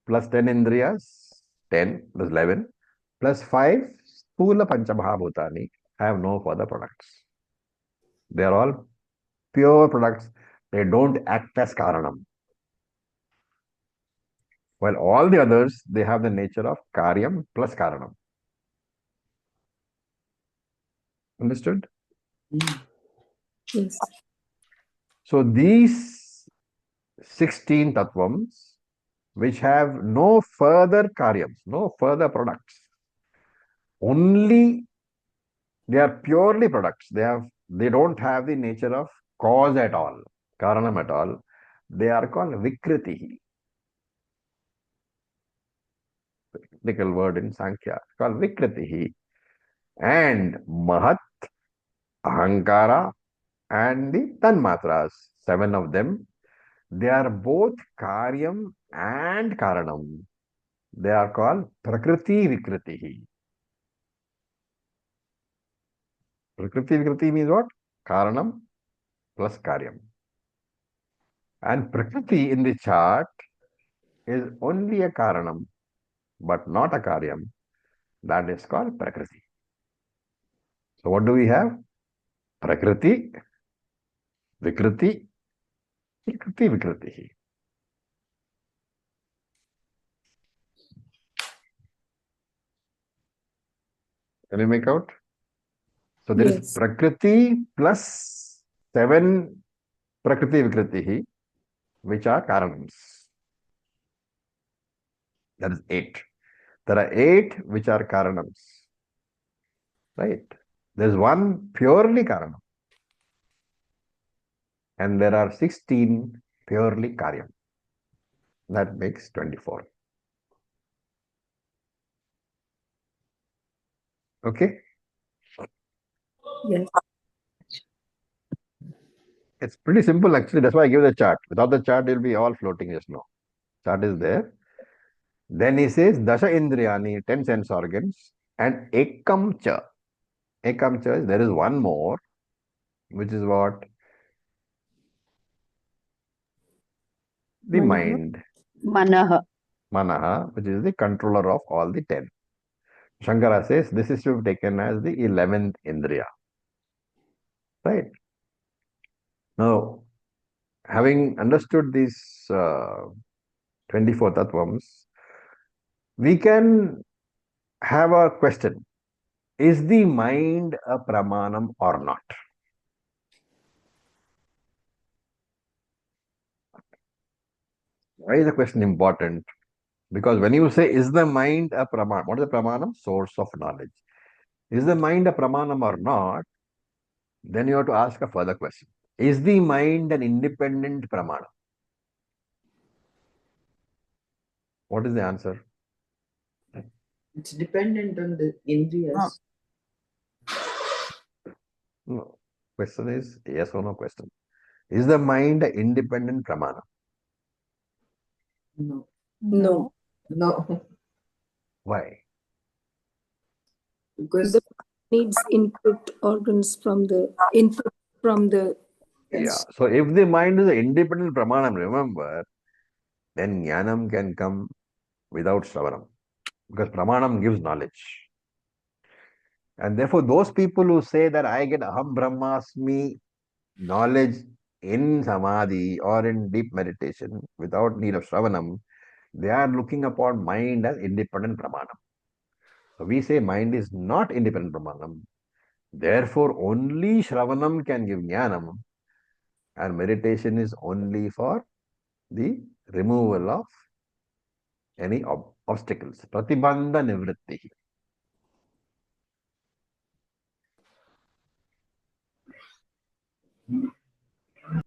plus 10 Indriyas, 10 plus 11 plus 5 Sthula Panchamaha Bhutani have no further products. They are all pure products. They don't act as Karanam. While all the others, they have the nature of Karyam plus Karanam. Understood? Yes. So these 16 tattvams, which have no further karyams, no further products, only they are purely products. They don't have the nature of cause at all, karanam at all. They are called vikriti. Technical word in Sankhya, called vikriti. And mahat, ahankara, and the tanmatras, 7 of them, they are both karyam and karanam. They are called prakriti vikriti. Prakriti vikriti means what? Karanam plus karyam. And prakriti in the chart is only a karanam, but not a karyam. That is called prakriti. So what do we have? Prakriti, vikriti, prakriti vikriti. Can you make out? So there is Yes. prakriti plus 7 prakriti vikriti, which are karanams. That is 8. There are 8 which are karanams. Right? There is one purely karanam. And there are 16 purely karyam. That makes 24. Okay? Yes. It's pretty simple actually. That's why I give the chart. Without the chart, it will be all floating just now. Chart is there. Then he says Dasha Indriyani, 10 sense organs, and Ekam Cha. Ekam Cha is there is one more, which is what? The Manaha. mind. Manaha. Manaha, which is the controller of all the 10. Shankara says this is to be taken as the 11th Indriya. Right? Now, having understood these 24 tattvams, we can have a question. Is the mind a pramanam or not? Why is the question important? Because when you say, is the mind a pramanam? What is the pramanam? Source of knowledge. Is the mind a pramanam or not? Then you have to ask a further question. Is the mind an independent pramanam? What is the answer? It's dependent on the Indriyas. No. Question is yes or no question. Is the mind an independent pramana? No. No. No. Why? Because The needs input from the Yeah. So if the mind is an independent pramanam, remember, then jnanam can come without shravanam. Because pramanam gives knowledge. And therefore, those people who say that I get aham brahmasmi knowledge in samadhi or in deep meditation without need of shravanam, they are looking upon mind as independent pramanam. So we say mind is not independent pramanam. Therefore, only shravanam can give jnanam, and meditation is only for the removal of any obstacles. Pratibandha nivritti.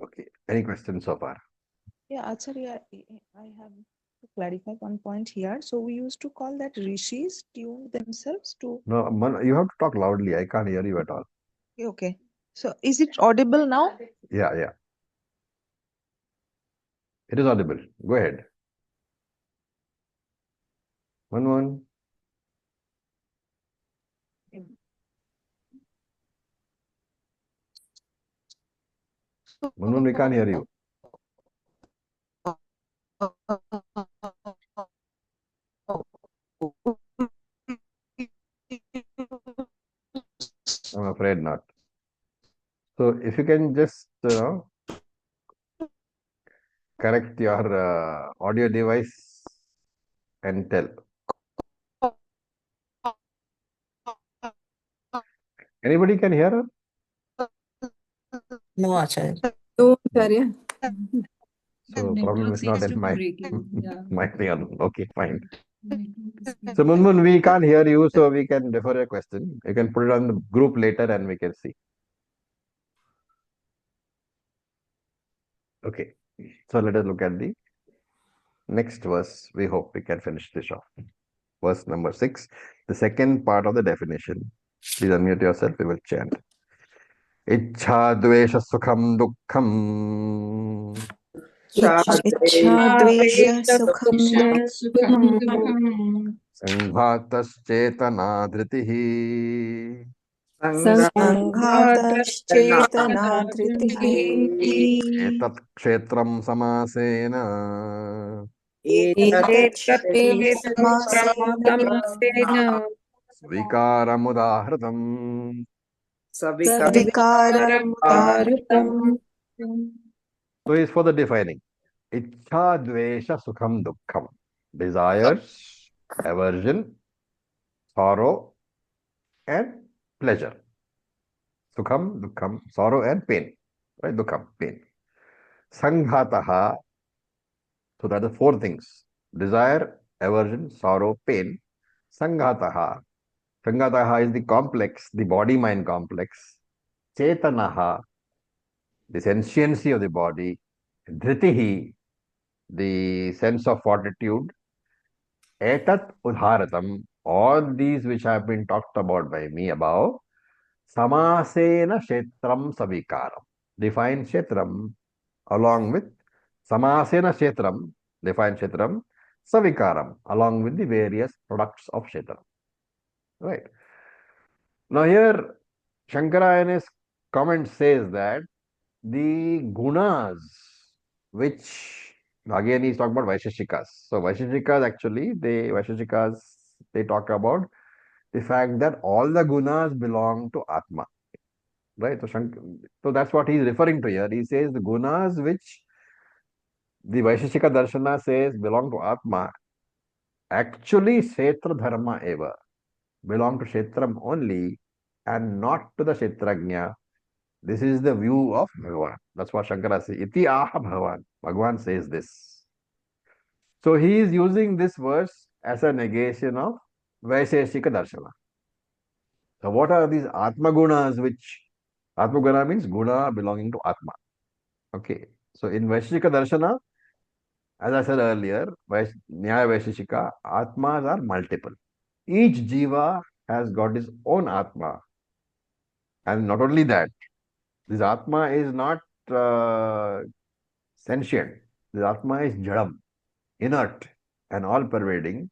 Okay. Any questions so far? Yeah, Acharya, I have to clarify one point here. So we used to call that rishis tuned themselves to. No, you have to talk loudly. I can't hear you at all. Okay. So is it audible now? Yeah, yeah. It is audible. Go ahead. One. One, we can't hear you. I'm afraid not. So if you can just correct your audio device and tell. Anybody can hear her? No, Acharya. no, Acharya. So problem is not in my my thing. Okay, fine. Network So Munmun, we can't hear you, so we can defer your question. You can put it on the group later and we can see. Okay. So let us look at the next verse. We hope we can finish this off. Verse number 6, the second part of the definition. Please unmute yourself, we will chant. Ichha dvesha sukham dukkham Ichha dvesha sukham sanghataschetana dhritihi sanghataschetana dhritihi etat kshetram samasena etat samasena vikaramudahratam. Savikaram So it's for the defining. Ichha dvesha sukham dukkham. Desires, aversion, sorrow, and pleasure. Sukham, dukkham, sorrow and pain. Right? Dukkham, pain. Sanghataha. So that are four things. Desire, aversion, sorrow, pain. Sanghataha. Sanghataha is the complex, the body-mind complex. Chetanaha, the sentiency of the body. Dhritihi, the sense of fortitude. Etat udharatam, all these which have been talked about by me above, samasena kshetram savikaram. Define kshetram along with samasena kshetram, define kshetram, savikaram, along with the various products of kshetram. Right. Now here, Shankara in his comment says that the gunas, which again he's talking about Vaisheshikas. So Vaisheshikas actually, they talk about the fact that all the gunas belong to Atma. Right? So that's what he's referring to here. He says the gunas which the Vaisheshika Darshana says belong to Atma, actually Kshetra Dharma eva, belong to Kshetram only and not to the Kshetrajna. This is the view of Bhagavan. That's what Shankara says. Iti aha Bhagavan. Bhagavan says this. So he is using this verse as a negation of Vaisheshika Darshana. So what are these Atma Gunas which Atma Guna means guna belonging to Atma. Okay. So in Vaisheshika Darshana, as I said earlier, Nyaya Vaisheshika, Atmas are multiple. Each jiva has got his own Atma. And not only that, this Atma is not sentient. This Atma is jadam, inert, and all pervading.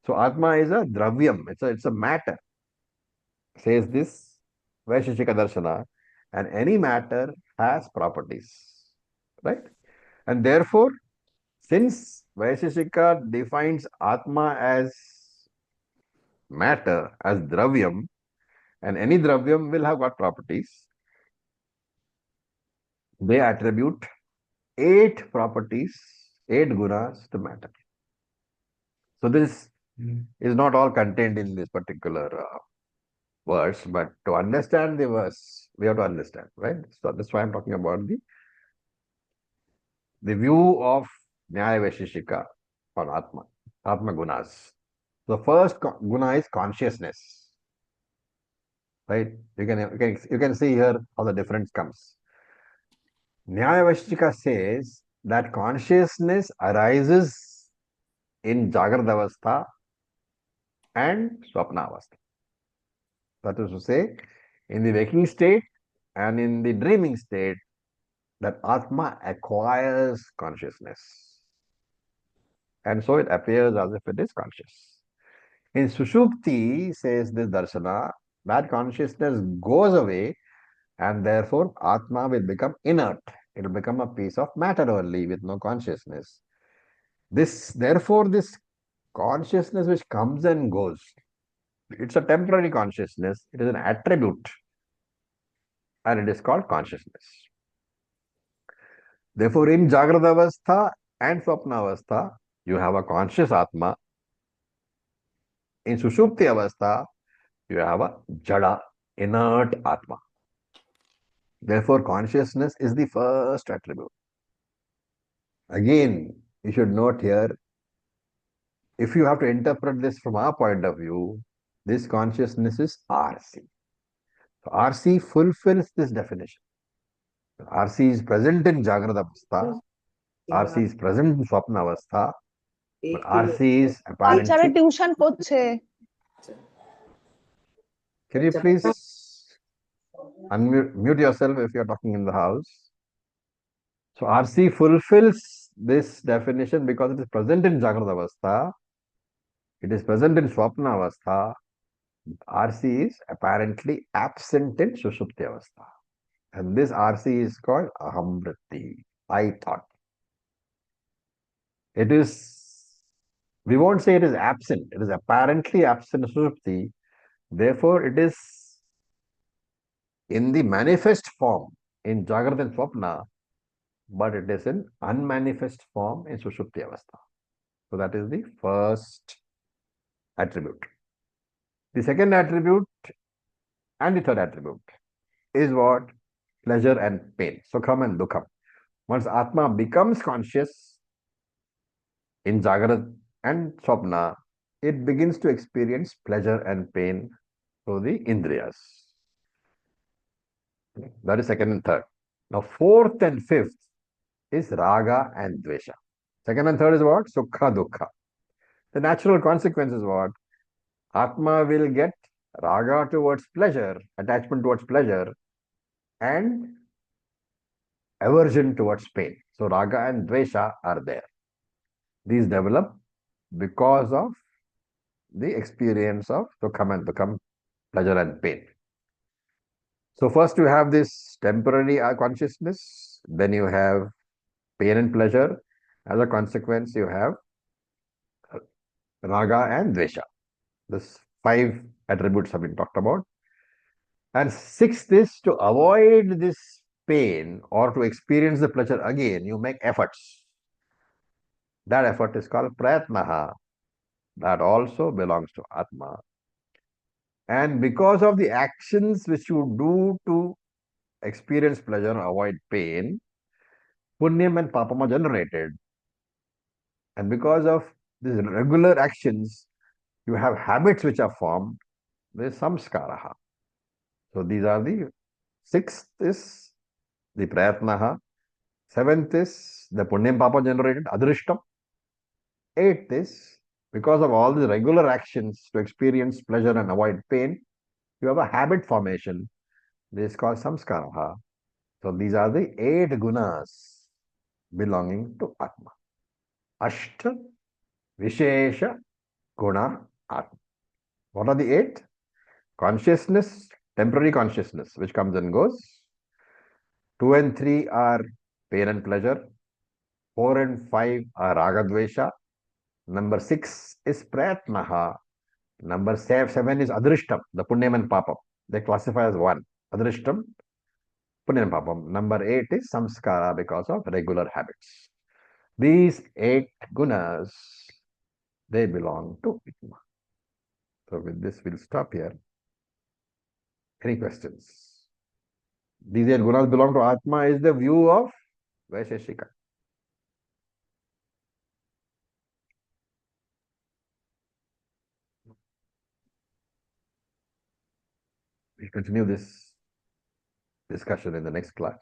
So Atma is a dravyam, it's a matter, says this Vaisheshika Darshana, and any matter has properties. Right? And therefore, since Vaisheshika defines Atma as matter, as dravyam, and any dravyam will have got properties, they attribute 8 properties, 8 gunas to matter. So this is not all contained in this particular verse, but to understand the verse, we have to understand, right? So that's why I'm talking about the view of Nyaya Vaisheshika on Atma, Atma gunas. The first guna is consciousness, right? You can see here how the difference comes. Nyaya Vaisheshika says that consciousness arises in Jagrada Avastha and Swapna Avastha. That is to say, in the waking state and in the dreaming state, that Atma acquires consciousness. And so it appears as if it is conscious. In Sushupti, says this Darshana, that consciousness goes away and therefore Atma will become inert. It will become a piece of matter only with no consciousness. Therefore, this consciousness which comes and goes, it's a temporary consciousness, it is an attribute, and it is called consciousness. Therefore, in Jagrada Avastha and Swapna Avastha, you have a conscious Atma. In Sushupti Avastha, you have a Jada, inert Atma. Therefore, consciousness is the first attribute. Again, you should note here, if you have to interpret this from our point of view, this consciousness is RC. So RC fulfills this definition. RC is present in Jagrada Avastha, RC is present in Swapna Avastha, but RC is বাচ্চারা apparently... tuition করছে Can you please mute yourself if you're talking in the house? So RC fulfills this definition because it is present in Jagrada Avastha, it is present in Swapna Avastha. RC is apparently absent in Sushupti Avastha. And this RC is called Ahamvritti, I thought. It is, we won't say it is absent, it is apparently absent in Sushupti. Therefore, it is in the manifest form in Jagrata and Swapna, but it is in unmanifest form in Sushupti Avastha. So that is the first attribute. The second attribute and the third attribute is what? Pleasure and pain. Sukham and Dukham. Once Atma becomes conscious in Jagrata and Swapna, it begins to experience pleasure and pain through the Indriyas. That is second and third. Now, fourth and fifth is Raga and Dvesha. Second and third is what? Sukha, Dukkha. The natural consequence is what? Atma will get Raga towards pleasure, attachment towards pleasure, and aversion towards pain. So, Raga and Dvesha are there. These develop because of the experience of Sukham and Dukkam, pleasure and pain. So, first you have this temporary consciousness, then you have pain and pleasure. As a consequence, you have Raga and Dvesha. This 5 attributes have been talked about. And sixth is to avoid this pain or to experience the pleasure again, you make efforts. That effort is called prayatnaha. That also belongs to Atma. And because of the actions which you do to experience pleasure and avoid pain, punyam and papam are generated. And because of these regular actions, you have habits which are formed. There is samskaraha. So these are the sixth is the prayatnaha. Seventh is the punyam papa generated, adrishtam. Eighth is Because of all the regular actions to experience pleasure and avoid pain, you have a habit formation. This is called samskara. So these are the 8 gunas belonging to Atma. Ashta Vishesha Guna Atma. What are the 8? Consciousness, temporary consciousness, which comes and goes. 2 and 3 are pain and pleasure. 4 and 5 are ragadvesha. Number 6 is prayatnaha. Number 7 is adrishtam, the punyam and papam. They classify as one. Adrishtam, punyam and papam. Number 8 is samskara because of regular habits. These 8 gunas, they belong to Atma. So with this, we'll stop here. Any questions? These 8 gunas belong to Atma is the view of Vaisheshika. We'll continue this discussion in the next class.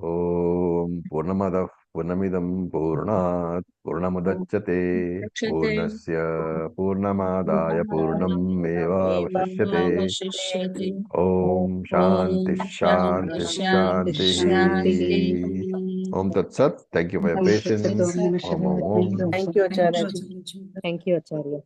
Om Purnamadav Purnamidam Purnat Purnamudachyate Purnasya Purnamadaya Purnam Eva Vashishyate Om Shanti Shanti Shanti Om Tat Sat. Thank you for your patience. Om Om Om. Thank you, Acharya. Acharya ji. Thank you, Acharya.